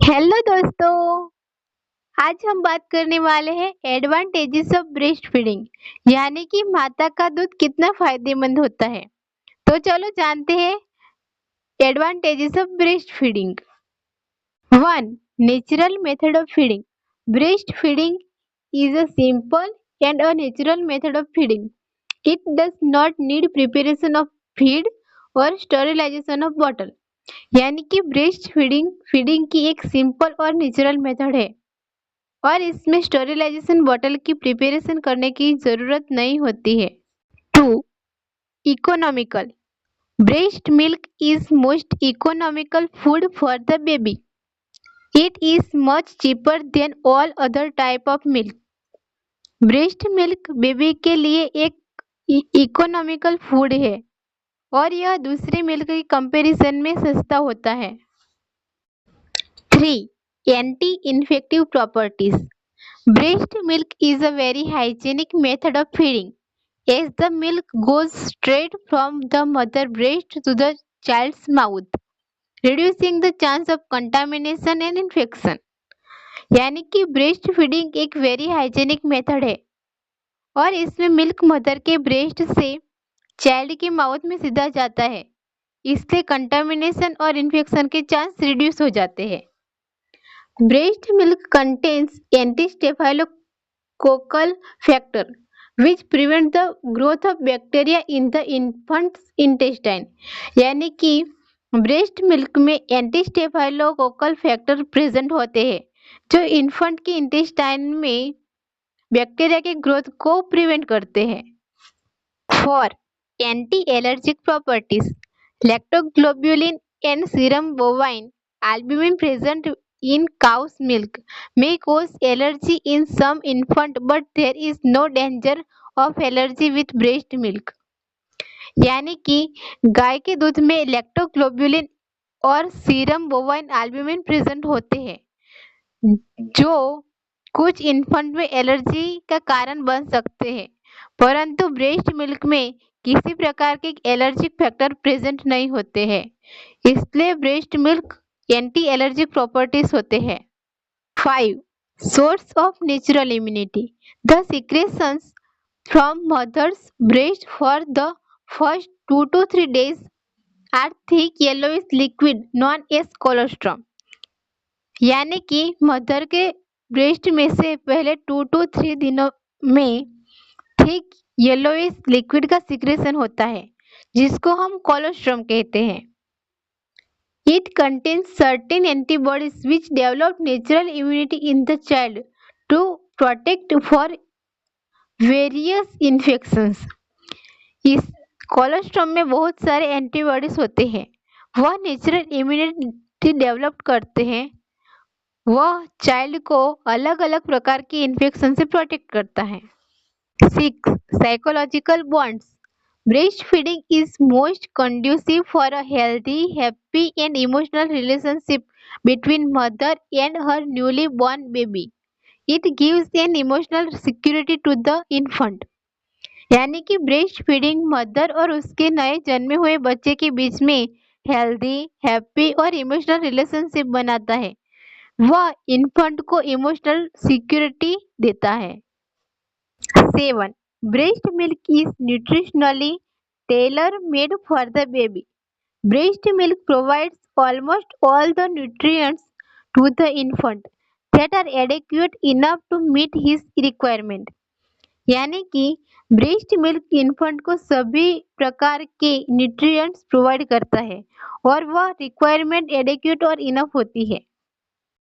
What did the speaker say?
Hello दोस्तों। आज हम बात करने वाले हैं एडवांटेजेस ऑफ ब्रेस्ट फीडिंग, यानी कि माता का दूध कितना फायदेमंद होता है। तो चलो जानते हैं advantages of breast feeding. 1. Natural method of feeding. Breast feeding is a simple and a natural method of feeding. It does not need preparation of feed or sterilization of bottle. यानी कि ब्रेस्ट फीडिंग फीडिंग की एक simple और natural method है और इसमें स्टोरिलाइजेशन bottle की preparation करने की जरूरत नहीं होती है। 2. Economical. Breast milk is most economical food for the baby. It is much cheaper than all other type of milk. Breast milk baby के लिए एक इकोनॉमिकल फूड है और यह दूसरे मिल्क की कंपैरिजन में सस्ता होता है। 3. Anti infective properties. Breast milk is a very hygienic method of feeding, as the milk goes straight from the mother breast to the child's mouth, reducing the chance of contamination and infection. यानी कि breast feeding एक very hygienic method है और इसमें milk mother के breast से child के mouth में सीधा जाता है, इससे कंटामिनेशन और इन्फेक्शन के चांस रिड्यूस हो जाते हैं। Breast milk contains anti-staphylococcal factor which prevent the growth of bacteria in the infant's intestine। यानी कि ब्रेस्ट मिल्क में एंटी स्टेफाइलोकोकल फैक्टर प्रेजेंट होते हैं जो इन्फेंट के इंटेस्टाइन में बैक्टीरिया के ग्रोथ को प्रिवेंट करते हैं। 4. Anti allergic properties. Lactoglobulin and serum bovine albumin present in cow's milk may cause allergy in some infant, but there is no danger of allergy with breast milk। यानी कि गाय के दूध में lactoglobulin और serum bovine albumin present होते हैं जो कुछ इन्फेंट में एलर्जी का कारण बन सकते हैं, परंतु ब्रेस्ट मिल्क में किसी प्रकार के एलर्जिक फैक्टर प्रेजेंट नहीं होते हैं, इसलिए breast milk anti allergic properties होते हैं। 5. Source of natural immunity. The secretions from mother's breast for the first 2 to 3 days are thick yellowish liquid known as colostrum. यानी कि मदर के ब्रेस्ट में से पहले 2 to 3 दिनों में थिक येलोइश लिक्विड का सिक्रेशन होता है जिसको हम कोलोस्ट्रम कहते हैं। It contains certain antibodies which develop natural immunity in the child to protect for various infections। इस कोलोस्ट्रम में बहुत सारे एंटीबॉडीज होते हैं, वह नेचुरल इम्यूनिटी डेवलप करते हैं, वह चाइल्ड को अलग अलग प्रकार की इन्फेक्शन से प्रोटेक्ट करता है। 6. Psychological bonds. Breastfeeding is most conducive for a healthy, happy and emotional relationship between mother and her newly born baby. It gives an emotional security to the infant। यानी कि ब्रेस्ट फीडिंग मदर और उसके नए जन्मे हुए बच्चे के बीच में हेल्दी, हैप्पी और इमोशनल रिलेशनशिप बनाता है, वह इन्फेंट को इमोशनल सिक्योरिटी देता है। 7. Breast milk is nutritionally tailor-made for the baby. Breast milk provides almost all the nutrients to the infant that are adequate enough to meet his requirement। यानी कि breast milk infant को सभी प्रकार के nutrients provide करता है और वह रिक्वायरमेंट एडिक्वेट और इनफ होती है।